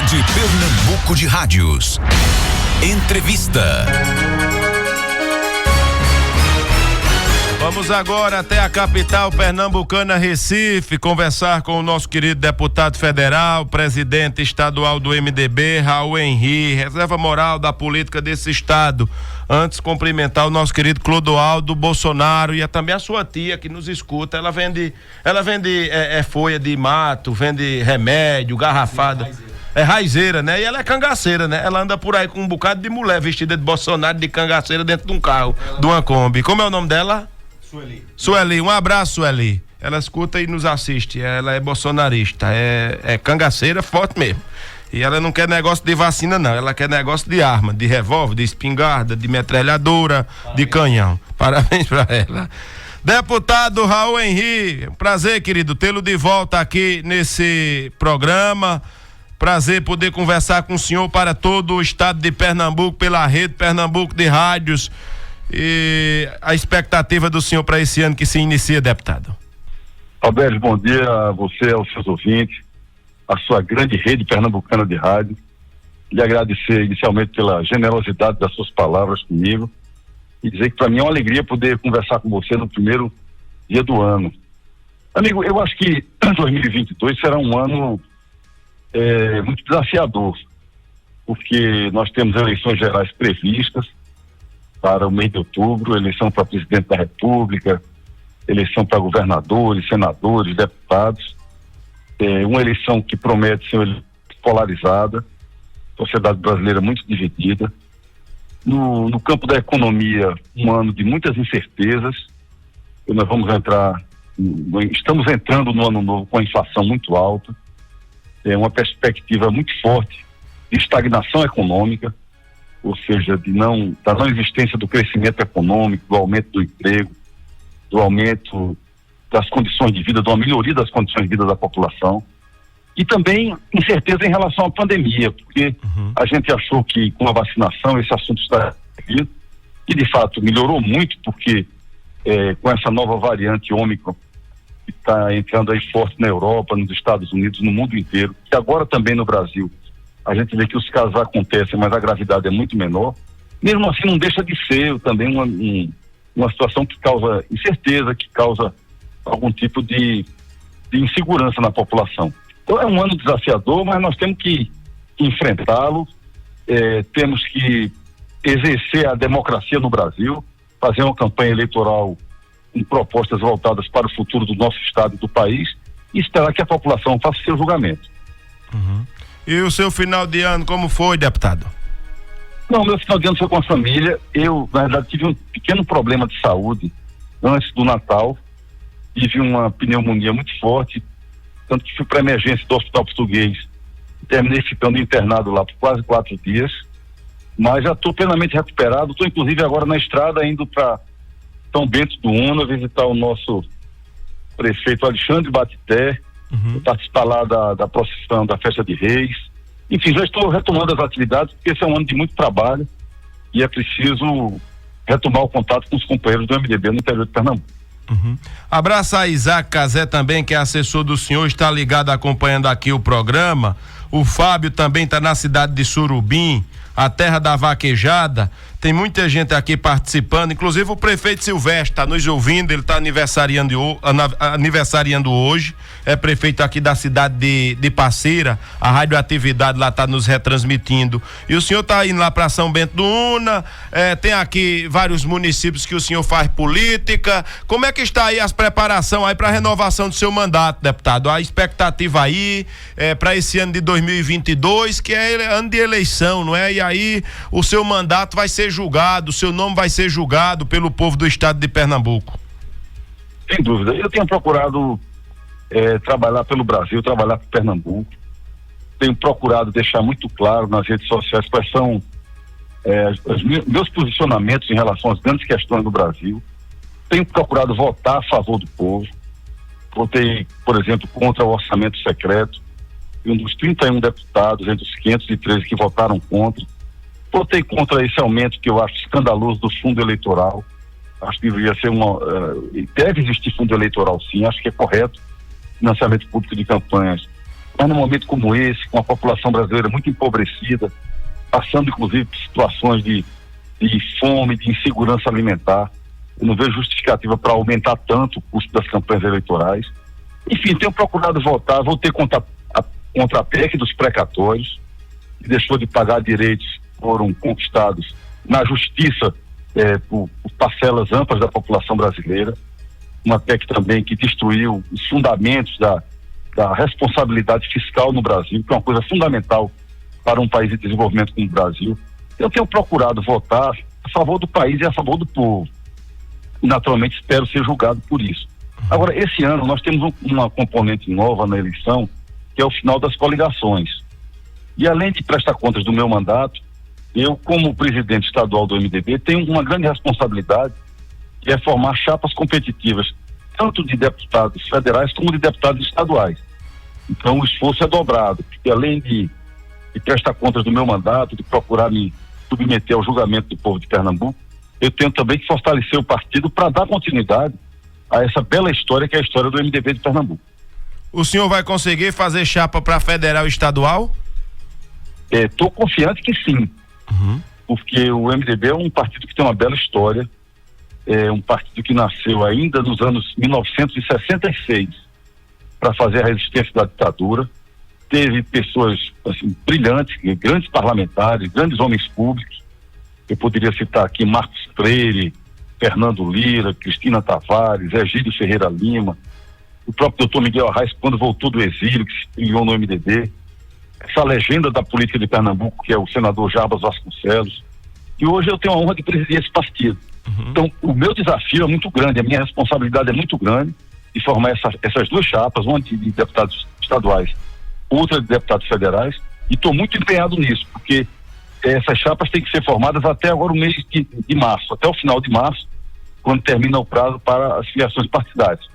Rede Pernambuco de Rádios. Entrevista. Vamos agora até a capital pernambucana, Recife, conversar com o nosso querido deputado federal, presidente estadual do MDB, Raul Henri, reserva moral da política desse estado. Antes, cumprimentar o nosso querido Clodoaldo Bolsonaro e também a sua tia que nos escuta. Ela vende folha de mato, vende remédio, garrafada. É raizeira, né? E ela é cangaceira, né? Ela anda por aí com um bocado de mulher vestida de Bolsonaro, de cangaceira dentro de um carro, de uma Kombi. Como é o nome dela? Sueli, um abraço, Sueli. Ela escuta e nos assiste. Ela é bolsonarista, é cangaceira forte mesmo. E ela não quer negócio de vacina, não. Ela quer negócio de arma, de revólver, de espingarda, de metralhadora, de canhão. Parabéns pra ela. Deputado Raul Henri, prazer, querido, tê-lo de volta aqui nesse programa. Prazer poder conversar com o senhor para todo o estado de Pernambuco, pela rede Pernambuco de Rádios. E a expectativa do senhor para esse ano que se inicia, deputado. Alberto, bom dia a você, aos seus ouvintes, a sua grande rede pernambucana de rádio. Lhe agradecer inicialmente pela generosidade das suas palavras comigo e dizer que para mim é uma alegria poder conversar com você no primeiro dia do ano. Amigo, eu acho que 2022 será um ano muito desafiador, porque nós temos eleições gerais previstas para o mês de outubro, eleição para presidente da República, eleição para governadores, senadores, deputados, uma eleição que promete ser polarizada, sociedade brasileira muito dividida. No campo da economia, um ano de muitas incertezas, e nós estamos entrando no ano novo com a inflação muito alta, uma perspectiva muito forte de estagnação econômica, ou seja, da não existência do crescimento econômico, do aumento do emprego, do aumento das condições de vida, de uma melhoria das condições de vida da população, e também incerteza em relação à pandemia, porque a gente achou que com a vacinação esse assunto está resolvido, e de fato melhorou muito, porque com essa nova variante Ômicron, que está entrando aí forte na Europa, nos Estados Unidos, no mundo inteiro, que agora também no Brasil, a gente vê que os casos acontecem, mas a gravidade é muito menor. Mesmo assim, não deixa de ser também uma situação que causa incerteza, que causa algum tipo de insegurança na população. Então é um ano desafiador, mas nós temos que enfrentá-lo, temos que exercer a democracia no Brasil, fazer uma campanha eleitoral com propostas voltadas para o futuro do nosso estado e do país e esperar que a população faça seu julgamento. E o seu final de ano, como foi, deputado? Não, meu final de ano foi com a família. Eu, na verdade, tive um pequeno problema de saúde antes do Natal. Tive uma pneumonia muito forte, tanto que fui para a emergência do Hospital Português. Terminei ficando internado lá por quase 4 dias, mas já estou plenamente recuperado. Estou, inclusive, agora na estrada, indo para São Bento do Una, visitar o nosso prefeito Alexandre Batité, participar lá da procissão da Festa de Reis. Enfim, já estou retomando as atividades, porque esse é um ano de muito trabalho e é preciso retomar o contato com os companheiros do MDB no interior de Pernambuco. Abraço a Isaac Cazé também, que é assessor do senhor, está ligado acompanhando aqui o programa. O Fábio também está na cidade de Surubim, a terra da vaquejada. Tem muita gente aqui participando, inclusive o prefeito Silvestre está nos ouvindo, ele está aniversariando hoje, é prefeito aqui da cidade de Passeira, a radioatividade lá está nos retransmitindo. E o senhor está indo lá para São Bento do Una, tem aqui vários municípios que o senhor faz política. Como é que está aí as preparações aí para a renovação do seu mandato, deputado? A expectativa aí para esse ano de 2022, que é ano de eleição, não é? E aí o seu mandato vai ser julgado, o seu nome vai ser julgado pelo povo do estado de Pernambuco. Sem dúvida. Eu tenho procurado trabalhar pelo Brasil, trabalhar por Pernambuco. Tenho procurado deixar muito claro nas redes sociais quais são meus posicionamentos em relação às grandes questões do Brasil. Tenho procurado votar a favor do povo. Votei, por exemplo, contra o orçamento secreto. E um dos 31 deputados, entre os 513 que votaram contra. Votei contra esse aumento que eu acho escandaloso do fundo eleitoral. Acho que deveria ser deve existir fundo eleitoral sim, acho que é correto financiamento público de campanhas Mas num momento como esse, com a população brasileira muito empobrecida, passando inclusive por situações de fome, de insegurança alimentar, eu não vejo justificativa para aumentar tanto o custo das campanhas eleitorais. Enfim, tenho procurado votar, votei contra a PEC dos precatórios, que deixou de pagar direitos que foram conquistados na justiça por parcelas amplas da população brasileira, uma PEC também que destruiu os fundamentos da responsabilidade fiscal no Brasil, que é uma coisa fundamental para um país de desenvolvimento como o Brasil. Eu tenho procurado votar a favor do país e a favor do povo. E, naturalmente, espero ser julgado por isso. Agora, esse ano, nós temos uma componente nova na eleição, que é o final das coligações. E, além de prestar contas do meu mandato, eu, como presidente estadual do MDB, tenho uma grande responsabilidade, que é formar chapas competitivas, tanto de deputados federais como de deputados estaduais. Então, o esforço é dobrado, porque além de prestar contas do meu mandato, de procurar me submeter ao julgamento do povo de Pernambuco, eu tenho também que fortalecer o partido para dar continuidade a essa bela história que é a história do MDB de Pernambuco. O senhor vai conseguir fazer chapa para federal e estadual? Estou confiante que sim, porque o MDB é um partido que tem uma bela história, é um partido que nasceu ainda nos anos 1966 para fazer a resistência da ditadura. Teve pessoas assim, brilhantes, grandes parlamentares, grandes homens públicos. Eu poderia citar aqui Marcos Freire, Fernando Lira, Cristina Tavares, Egídio Ferreira Lima, o próprio doutor Miguel Arraes, quando voltou do exílio, que se criou no MDB, essa legenda da política de Pernambuco, que é o senador Jarbas Vasconcelos, e hoje eu tenho a honra de presidir esse partido. Então, o meu desafio é muito grande, a minha responsabilidade é muito grande de formar essas duas chapas, uma de deputados estaduais, outra de deputados federais, e estou muito empenhado nisso, porque essas chapas têm que ser formadas até agora o mês de março, até o final de março, quando termina o prazo para as filiações partidárias.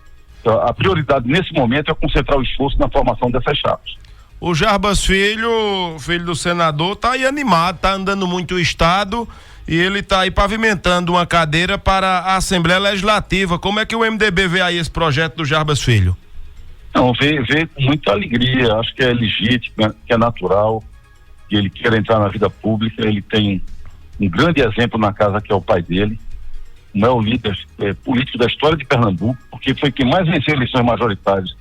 Então, a prioridade nesse momento é concentrar o esforço na formação dessas chapas. O Jarbas filho do senador, tá aí animado, tá andando muito o estado e ele tá aí pavimentando uma cadeira para a Assembleia Legislativa. Como é que o MDB vê aí esse projeto do Jarbas Filho? Não, vê com muita alegria, acho que é legítimo, que é natural, que ele queira entrar na vida pública. Ele tem um grande exemplo na casa, que é o pai dele, o maior líder político da história de Pernambuco, porque foi quem mais venceu eleições majoritárias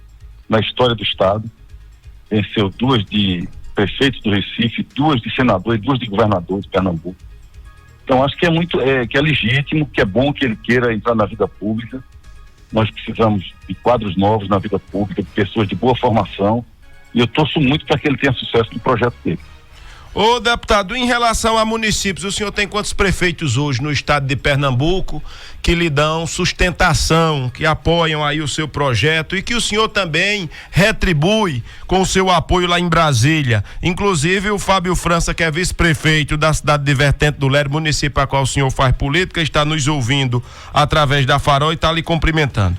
na história do estado. Venceu 2 de prefeitos do Recife, 2 de senador e 2 de governador de Pernambuco. Então acho que que é legítimo, que é bom que ele queira entrar na vida pública. Nós precisamos de quadros novos na vida pública, de pessoas de boa formação, e eu torço muito para que ele tenha sucesso no projeto dele. Ô deputado, em relação a municípios, o senhor tem quantos prefeitos hoje no estado de Pernambuco que lhe dão sustentação, que apoiam aí o seu projeto e que o senhor também retribui com o seu apoio lá em Brasília? Inclusive o Fábio França, que é vice-prefeito da cidade de Vertente do Lério, município a qual o senhor faz política, está nos ouvindo através da Farol e está lhe cumprimentando.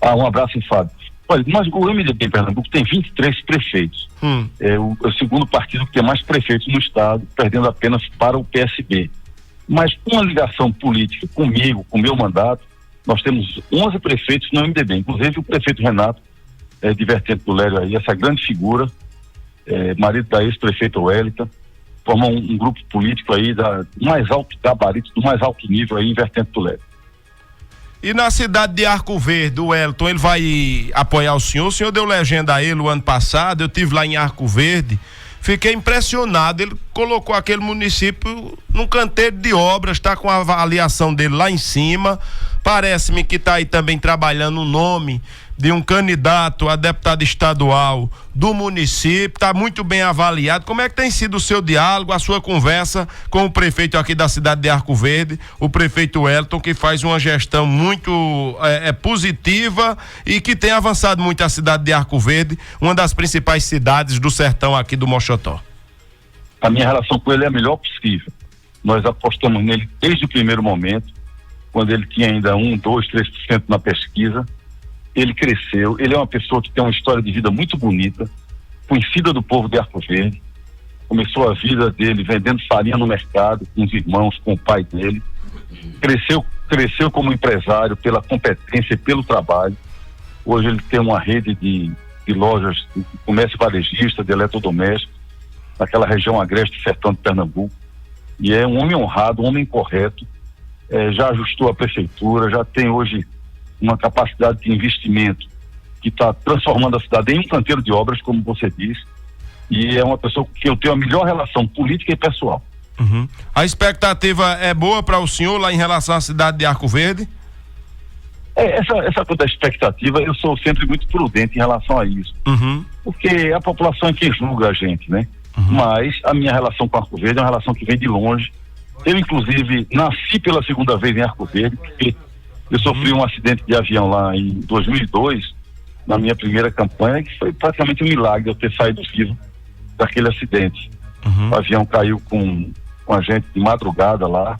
Um abraço, Fábio. Olha, mas o MDB em Pernambuco tem 23 prefeitos. É o segundo partido que tem mais prefeitos no estado, perdendo apenas para o PSB. Mas uma ligação política comigo, com o meu mandato, nós temos 11 prefeitos no MDB, inclusive o prefeito Renato, de Vertente do Lério, aí, essa grande figura, marido da ex-prefeita Wellington, forma um grupo político aí do mais alto gabarito, do mais alto nível aí em Vertente do Lério. E na cidade de Arco Verde, o Wellington, ele vai apoiar o senhor deu legenda a ele o ano passado, eu tive lá em Arco Verde, fiquei impressionado, ele colocou aquele município num canteiro de obras, está com a avaliação dele lá em cima, parece-me que está aí também trabalhando o nome de um candidato a deputado estadual do município, está muito bem avaliado. Como é que tem sido o seu diálogo, a sua conversa com o prefeito aqui da cidade de Arco Verde, o prefeito Wellington, que faz uma gestão muito positiva e que tem avançado muito a cidade de Arco Verde, uma das principais cidades do sertão aqui do Moxotó? A minha relação com ele é a melhor possível. Nós apostamos nele desde o primeiro momento, quando ele tinha ainda 1, 2, 3% na pesquisa. Ele cresceu, ele é uma pessoa que tem uma história de vida muito bonita, conhecida do povo de Arco Verde. Começou a vida dele vendendo farinha no mercado, com os irmãos, com o pai dele. Cresceu como empresário pela competência e pelo trabalho. Hoje ele tem uma rede de de lojas, de comércio varejista, de eletrodomésticos, naquela região agreste sertão de Pernambuco. E é um homem honrado, um homem correto, já ajustou a prefeitura, já tem hoje uma capacidade de investimento que está transformando a cidade em um canteiro de obras, como você disse, e é uma pessoa com quem eu tenho a melhor relação política e pessoal. Uhum. A expectativa é boa para o senhor lá em relação à cidade de Arco Verde? Essa coisa da expectativa, eu sou sempre muito prudente em relação a isso, porque a população é quem julga a gente, né? Mas a minha relação com Arco Verde é uma relação que vem de longe. Eu, inclusive, nasci pela segunda vez em Arco Verde, porque eu sofri um acidente de avião lá em 2002, na minha primeira campanha, que foi praticamente um milagre eu ter saído vivo daquele acidente. O avião caiu com a gente de madrugada lá,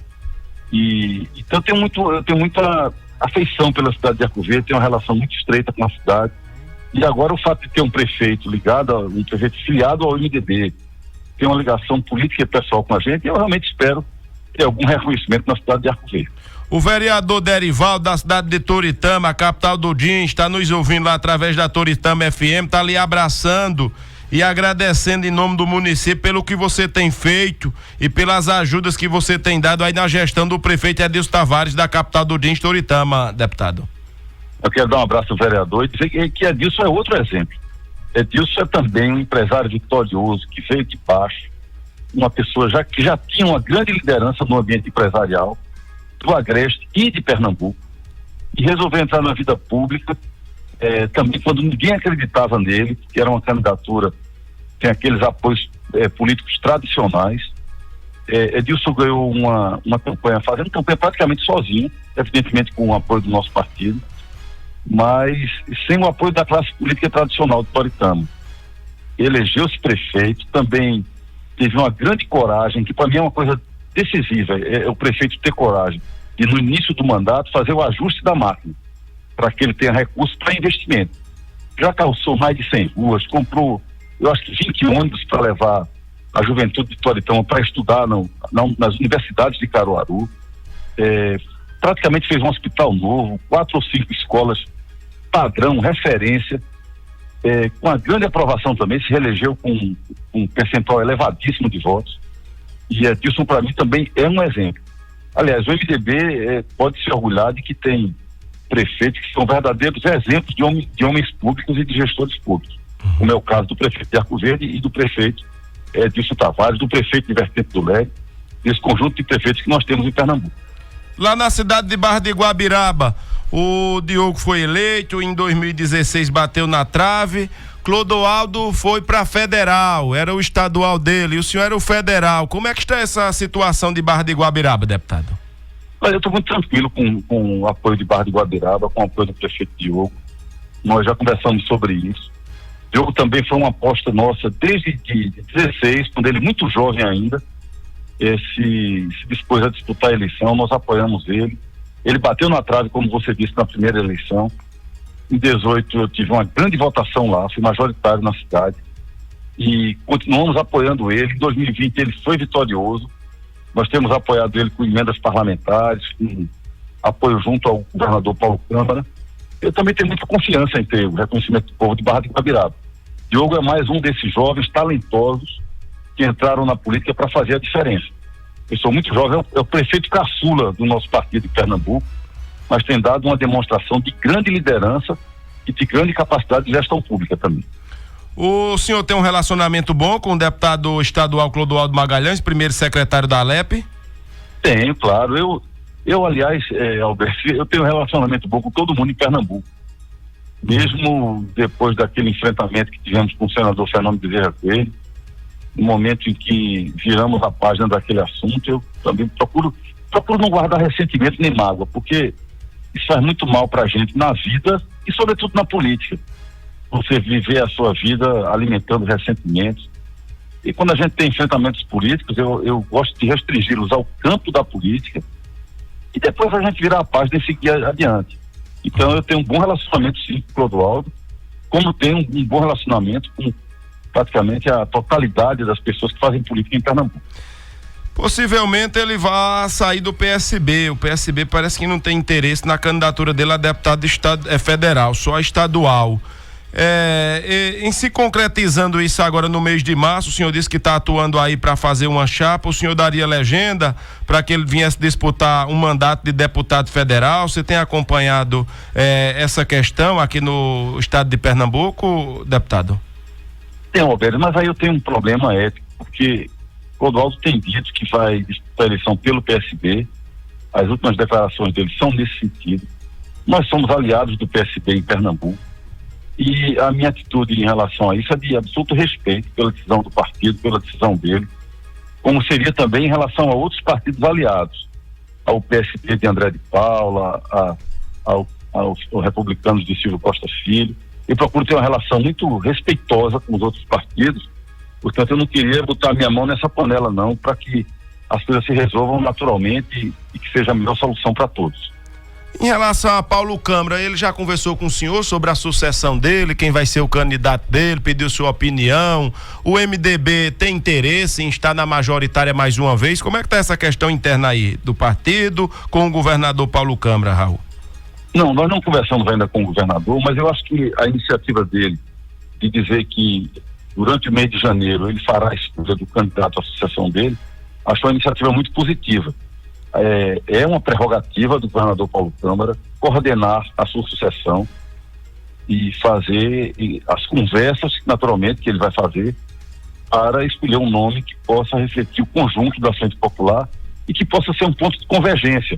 então eu tenho muita afeição pela cidade de Arco Verde, tenho uma relação muito estreita com a cidade, e agora o fato de ter um prefeito um prefeito filiado ao MDB, tem uma ligação política e pessoal com a gente, eu realmente espero ter algum reconhecimento na cidade de Arco Verde. O vereador Derivaldo, da cidade de Toritama, a capital do DIN, está nos ouvindo lá através da Toritama FM, está ali abraçando e agradecendo em nome do município pelo que você tem feito e pelas ajudas que você tem dado aí na gestão do prefeito Edilson Tavares, da capital do DIN, Toritama, deputado. Eu quero dar um abraço ao vereador e dizer que Edilson é outro exemplo. Edilson é também um empresário vitorioso, que veio de baixo, uma pessoa que já tinha uma grande liderança no ambiente empresarial do Agreste e de Pernambuco, e resolveu entrar na vida pública também quando ninguém acreditava nele, que era uma candidatura, tem aqueles apoios políticos tradicionais. Edilson ganhou uma campanha, fazendo campanha praticamente sozinho, evidentemente com o apoio do nosso partido, mas sem o apoio da classe política tradicional de Toritama. Elegeu-se prefeito, também teve uma grande coragem, que para mim é uma coisa decisiva, é o prefeito ter coragem de, no início do mandato, fazer o ajuste da máquina, para que ele tenha recursos para investimento. Já calçou mais de 100 ruas, comprou, eu acho que 20 ônibus para levar a juventude de Toritama para estudar nas universidades de Caruaru, praticamente fez um hospital novo, 4 ou 5 escolas padrão, referência, com a grande aprovação também, se reelegeu com um percentual elevadíssimo de votos, e Edilson para mim também é um exemplo. Aliás, o MDB pode se orgulhar de que tem prefeitos que são verdadeiros exemplos de homens públicos e de gestores públicos, como é o caso do prefeito de Arco Verde e do prefeito Edilson Tavares, do prefeito de Vertente do Leste, desse conjunto de prefeitos que nós temos em Pernambuco. Lá na cidade de Barra de Guabiraba, o Diogo foi eleito, em 2016 bateu na trave, Clodoaldo foi para federal, era o estadual dele, e o senhor era o federal. Como é que está essa situação de Barra de Guabiraba, deputado? Eu estou muito tranquilo com o apoio de Barra de Guabiraba, com o apoio do prefeito Diogo. Nós já conversamos sobre isso. Diogo também foi uma aposta nossa desde 2016, quando ele muito jovem ainda, se dispôs a disputar a eleição, nós apoiamos ele. Ele bateu na trave, como você disse, na primeira eleição. Em 2018 eu tive uma grande votação lá, fui majoritário na cidade e continuamos apoiando ele. Em 2020 ele foi vitorioso, nós temos apoiado ele com emendas parlamentares, com apoio junto ao governador Paulo Câmara. Eu também tenho muita confiança em ter o reconhecimento do povo de Barra de Guabiraba. Diogo é mais um desses jovens talentosos que entraram na política para fazer a diferença. Eu sou muito jovem, é o prefeito caçula do nosso partido de Pernambuco, mas tem dado uma demonstração de grande liderança e de grande capacidade de gestão pública também. O senhor tem um relacionamento bom com o deputado estadual Clodoaldo Magalhães, primeiro secretário da Alep? Tenho, claro. Eu aliás, Alberto, eu tenho um relacionamento bom com todo mundo em Pernambuco. Mesmo depois daquele enfrentamento que tivemos com o senador Fernando Bezerra Coelho, no momento em que viramos a página daquele assunto, eu também procuro não guardar ressentimento nem mágoa, porque isso faz muito mal pra gente na vida e sobretudo na política. Você viver a sua vida alimentando ressentimentos. E quando a gente tem enfrentamentos políticos, eu gosto de restringi-los ao campo da política e depois a gente virar a página e seguir adiante. Então eu tenho um bom relacionamento sim com o Clodoaldo, como tenho um bom relacionamento com praticamente a totalidade das pessoas que fazem política em Pernambuco. Possivelmente ele vai sair do PSB. O PSB parece que não tem interesse na candidatura dele a deputado federal, só estadual. Em se concretizando isso agora no mês de março, o senhor disse que está atuando aí para fazer uma chapa, o senhor daria legenda para que ele viesse disputar um mandato de deputado federal? Você tem acompanhado essa questão aqui no estado de Pernambuco, deputado? Tem, Roberto, mas aí eu tenho um problema ético, porque Clodoaldo tem dito que vai disputar a eleição pelo PSB, as últimas declarações dele são nesse sentido. Nós somos aliados do PSB em Pernambuco e a minha atitude em relação a isso é de absoluto respeito pela decisão do partido, pela decisão dele, como seria também em relação a outros partidos aliados, ao PSB de André de Paula, aos republicanos de Silvio Costa Filho. Eu procuro ter uma relação muito respeitosa com os outros partidos, portanto eu não queria botar minha mão nessa panela não, para que as coisas se resolvam naturalmente e que seja a melhor solução para todos. Em relação a Paulo Câmara, ele já conversou com o senhor sobre a sucessão dele, quem vai ser o candidato dele, pediu sua opinião, o MDB tem interesse em estar na majoritária mais uma vez? Como é que está essa questão interna aí do partido com o governador Paulo Câmara, Raul? Não, nós não conversamos ainda com o governador, mas eu acho que a iniciativa dele de dizer que durante o mês de janeiro ele fará a escolha do candidato à sucessão dele, acho uma iniciativa muito positiva. É uma prerrogativa do governador Paulo Câmara coordenar a sua sucessão e fazer as conversas, naturalmente, que ele vai fazer para escolher um nome que possa refletir o conjunto da Frente Popular e que possa ser um ponto de convergência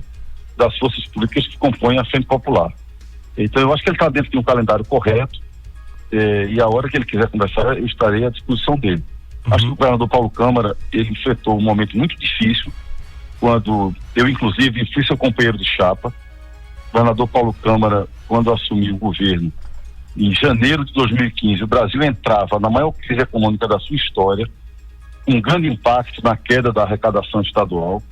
das forças políticas que compõem a Frente Popular. Então eu acho que ele está dentro de um calendário correto e a hora que ele quiser conversar eu estarei à disposição dele. Acho que o governador Paulo Câmara, ele enfrentou um momento muito difícil, quando eu inclusive fui seu companheiro de chapa. O governador Paulo Câmara, quando assumiu o governo em janeiro de 2015, o Brasil entrava na maior crise econômica da sua história, um grande impacto na queda da arrecadação estadual.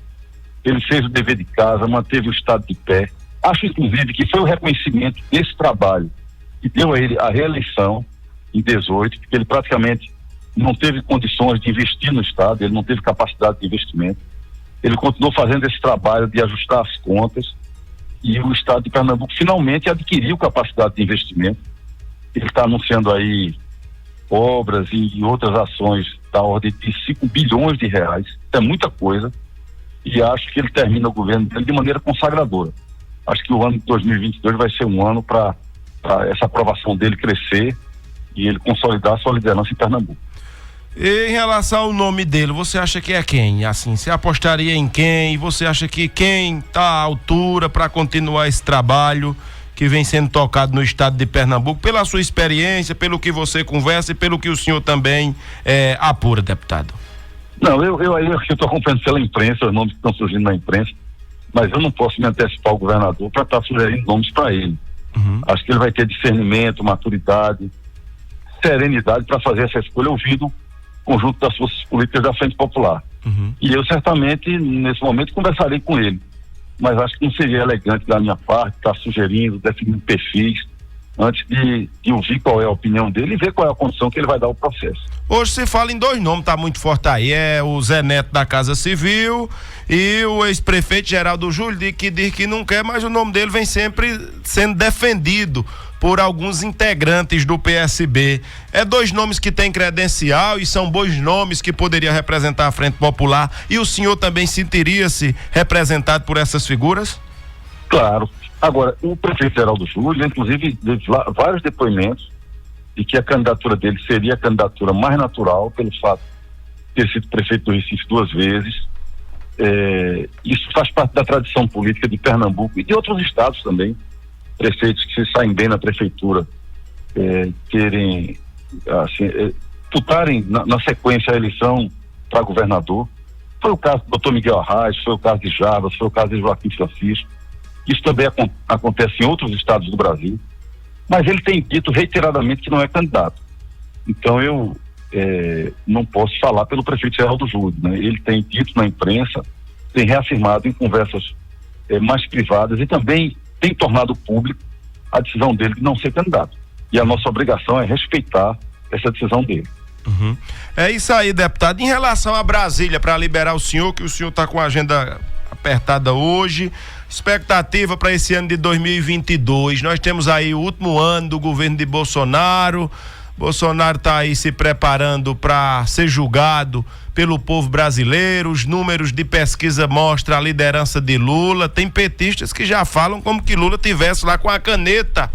Ele fez o dever de casa, manteve o estado de pé. Acho inclusive que foi o reconhecimento desse trabalho que deu a ele a reeleição em 2018, porque ele praticamente não teve condições de investir no estado, ele não teve capacidade de investimento. Ele continuou fazendo esse trabalho de ajustar as contas e o estado de Pernambuco finalmente adquiriu capacidade de investimento. Ele está anunciando aí obras e outras ações da ordem de 5 bilhões de reais. Isso é muita coisa e acho que ele termina o governo dele de maneira consagradora. Acho que o ano de 2022 vai ser um ano para essa aprovação dele crescer e ele consolidar a sua liderança em Pernambuco. E em relação ao nome dele, você acha que é quem? Assim, você apostaria em quem? Você acha que quem está à altura para continuar esse trabalho que vem sendo tocado no estado de Pernambuco, pela sua experiência, pelo que você conversa e pelo que o senhor também apura, deputado? Não, eu estou acompanhando pela imprensa, os nomes que estão surgindo na imprensa, mas eu não posso me antecipar ao governador para estar sugerindo nomes para ele. Acho que ele vai ter discernimento, maturidade, serenidade para fazer essa escolha ouvindo conjunto das forças políticas da Frente Popular. E eu certamente, nesse momento, conversarei com ele. Mas acho que não seria elegante da minha parte estar sugerindo, definindo perfis, antes de ouvir qual é a opinião dele e ver qual é a condição que ele vai dar ao processo. Hoje se fala em dois nomes, tá muito forte aí, o Zé Neto da Casa Civil e o ex-prefeito Geraldo Júlio, que diz que não quer, mas o nome dele vem sempre sendo defendido por alguns integrantes do PSB. É dois nomes que têm credencial e são bons nomes que poderiam representar a Frente Popular, e o senhor também sentiria-se representado por essas figuras? Claro. Agora, o prefeito Geraldo Júlio, inclusive, deu vários depoimentos de que a candidatura dele seria a candidatura mais natural, pelo fato de ter sido prefeito do Recife 2 vezes. Isso faz parte da tradição política de Pernambuco e de outros estados também. Prefeitos que se saem bem na prefeitura terem, assim, disputarem na sequência a eleição para governador. Foi o caso do Dr. Miguel Arraes, foi o caso de Jarbas, foi o caso de Joaquim Francisco. Isso também acontece em outros estados do Brasil, mas ele tem dito reiteradamente que não é candidato. Então eu não posso falar pelo prefeito Geraldo Júlio, né? Ele tem dito na imprensa, tem reafirmado em conversas mais privadas e também tem tornado público a decisão dele de não ser candidato. E a nossa obrigação é respeitar essa decisão dele. É isso aí, deputado. Em relação a Brasília, para liberar o senhor, que o senhor está com a agenda apertada hoje, Expectativa para esse ano de 2022. Nós temos aí o último ano do governo de Bolsonaro. Bolsonaro está aí se preparando para ser julgado pelo povo brasileiro. Os números de pesquisa mostram a liderança de Lula. Tem petistas que já falam como que Lula tivesse lá com a caneta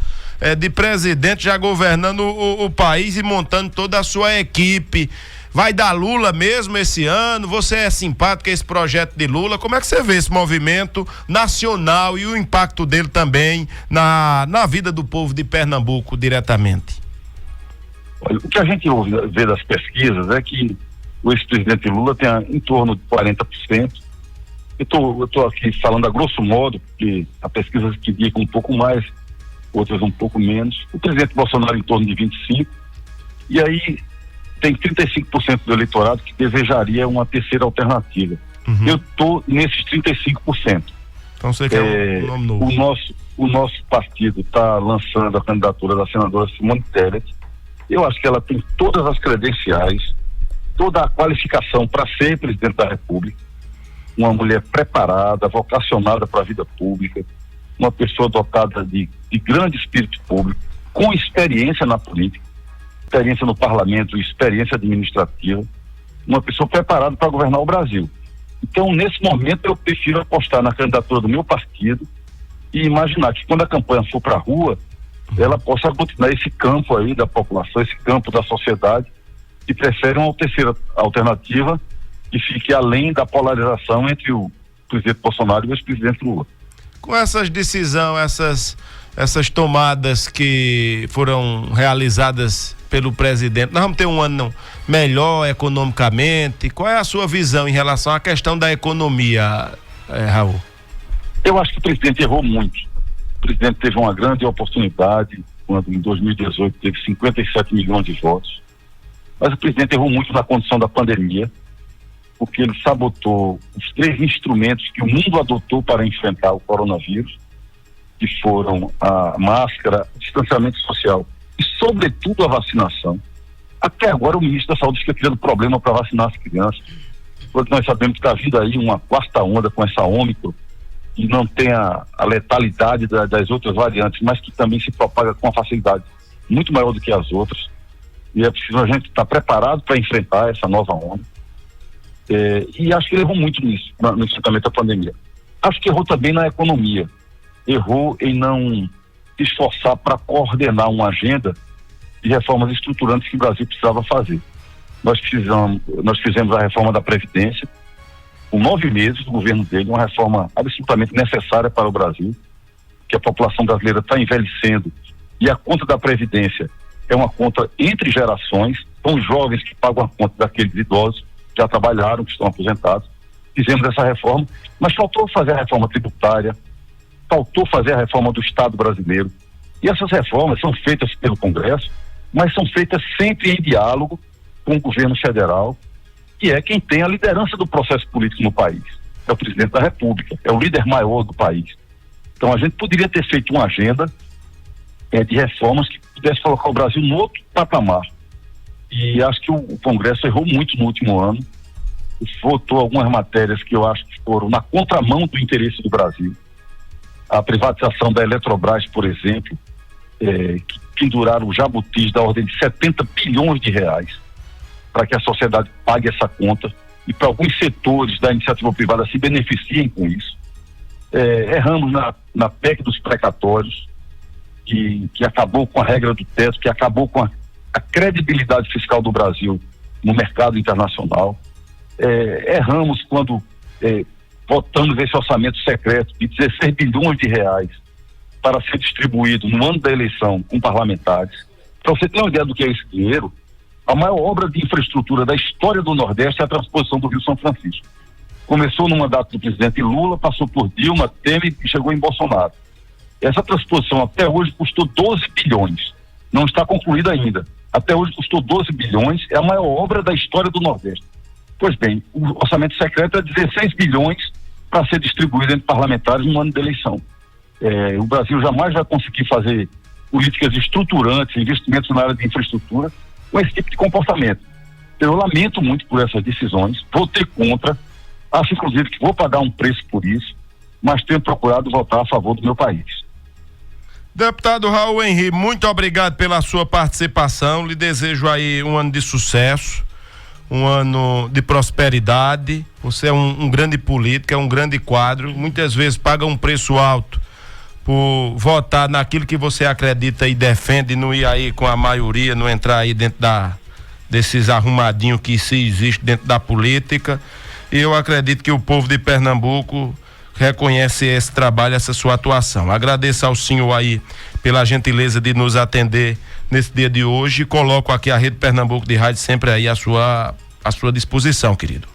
de presidente, já governando o país e montando toda a sua equipe. Vai dar Lula mesmo esse ano? Você é simpático a esse projeto de Lula? Como é que você vê esse movimento nacional e o impacto dele também na vida do povo de Pernambuco diretamente? Olha, o que a gente vê das pesquisas é que o ex-presidente Lula tem em torno de 40%. Eu estou aqui falando a grosso modo, porque há pesquisas que indicam um pouco mais, outras um pouco menos. O presidente Bolsonaro em torno de 25%. E aí tem 35% do eleitorado que desejaria uma terceira alternativa. Eu estou nesses 35%. Então você quer um nome novo. O nosso partido está lançando a candidatura da senadora Simone Tebet. Eu acho que ela tem todas as credenciais, toda a qualificação para ser presidente da República. Uma mulher preparada, vocacionada para a vida pública, uma pessoa dotada de grande espírito público, com experiência na política, experiência no parlamento, experiência administrativa, uma pessoa preparada para governar o Brasil. Então, nesse momento, eu prefiro apostar na candidatura do meu partido e imaginar que quando a campanha for para a rua, ela possa aglutinar esse campo aí da população, esse campo da sociedade, que prefere uma terceira alternativa que fique além da polarização entre o presidente Bolsonaro e o ex-presidente Lula. Com essas decisões, essas tomadas que foram realizadas pelo presidente, nós vamos ter um ano melhor economicamente. Qual é a sua visão em relação à questão da economia, Raul? Eu acho que o presidente errou muito. O presidente teve uma grande oportunidade quando em 2018 teve 57 milhões de votos, mas o presidente errou muito na condição da pandemia, porque ele sabotou os 3 instrumentos que o mundo adotou para enfrentar o coronavírus, que foram a máscara, o distanciamento social e, sobretudo, a vacinação. Até agora o ministro da Saúde fica criando problema para vacinar as crianças, porque nós sabemos que está vindo aí uma 4ª onda com essa Ômicron, que não tem a letalidade das outras variantes, mas que também se propaga com uma facilidade muito maior do que as outras. E é preciso a gente estar preparado para enfrentar essa nova onda. E acho que ele errou muito nisso, no enfrentamento da pandemia. Acho que errou também na economia. Errou em não se esforçar para coordenar uma agenda de reformas estruturantes que o Brasil precisava fazer. Nós fizemos a reforma da Previdência, com 9 meses do governo dele, uma reforma absolutamente necessária para o Brasil, que a população brasileira está envelhecendo e a conta da Previdência é uma conta entre gerações, são os jovens que pagam a conta daqueles idosos que já trabalharam, que estão aposentados. Fizemos essa reforma, mas faltou fazer a reforma tributária, faltou fazer a reforma do Estado brasileiro. E essas reformas são feitas pelo Congresso, mas são feitas sempre em diálogo com o governo federal, que é quem tem a liderança do processo político no país. É o presidente da República, é o líder maior do país. Então a gente poderia ter feito uma agenda de reformas que pudesse colocar o Brasil no outro patamar. E acho que o Congresso errou muito no último ano, votou algumas matérias que eu acho que foram na contramão do interesse do Brasil. A privatização da Eletrobras, por exemplo, que penduraram jabutis da ordem de 70 bilhões de reais para que a sociedade pague essa conta e para alguns setores da iniciativa privada se beneficiem com isso. Erramos na PEC dos precatórios, que acabou com a regra do teto, que acabou com a credibilidade fiscal do Brasil no mercado internacional. Erramos quando votamos esse orçamento secreto de 16 bilhões de reais para ser distribuído no ano da eleição com parlamentares. Para você ter uma ideia do que é esse dinheiro, a maior obra de infraestrutura da história do Nordeste é a transposição do Rio São Francisco. Começou no mandato do presidente Lula, passou por Dilma, Temer e chegou em Bolsonaro. Essa transposição até hoje custou 12 bilhões. Não está concluída ainda. Até hoje custou 12 bilhões, é a maior obra da história do Nordeste. Pois bem, o orçamento secreto é 16 bilhões para ser distribuído entre parlamentares no ano da eleição. O Brasil jamais vai conseguir fazer políticas estruturantes, investimentos na área de infraestrutura, com esse tipo de comportamento. Eu lamento muito por essas decisões, votei contra, acho inclusive que vou pagar um preço por isso, mas tenho procurado votar a favor do meu país. Deputado Raul Henri, muito obrigado pela sua participação. Lhe desejo aí um ano de sucesso, um ano de prosperidade. Você é um grande político, é um grande quadro. Muitas vezes paga um preço alto por votar naquilo que você acredita e defende, não ir aí com a maioria, não entrar aí dentro desses arrumadinhos que se existe dentro da política. E eu acredito que o povo de Pernambuco reconhece esse trabalho, essa sua atuação. Agradeço ao senhor aí pela gentileza de nos atender nesse dia de hoje e coloco aqui a Rede Pernambuco de Rádio sempre aí à sua disposição, querido.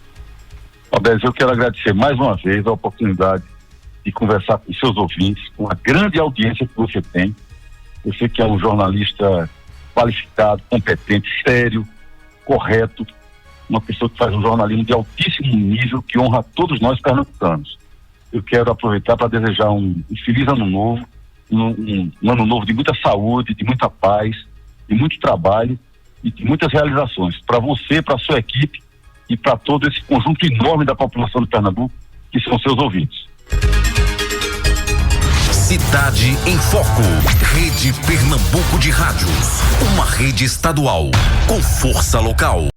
Roberto, eu quero agradecer mais uma vez a oportunidade de conversar com seus ouvintes, com a grande audiência que você tem. Eu sei que é um jornalista qualificado, competente, sério, correto, uma pessoa que faz um jornalismo de altíssimo nível, que honra todos nós pernambucanos. Eu quero aproveitar para desejar um feliz ano novo, um ano novo de muita saúde, de muita paz, de muito trabalho e de muitas realizações para você, para a sua equipe e para todo esse conjunto enorme da população de Pernambuco, que são seus ouvintes. Cidade em Foco. Rede Pernambuco de Rádios. Uma rede estadual com força local.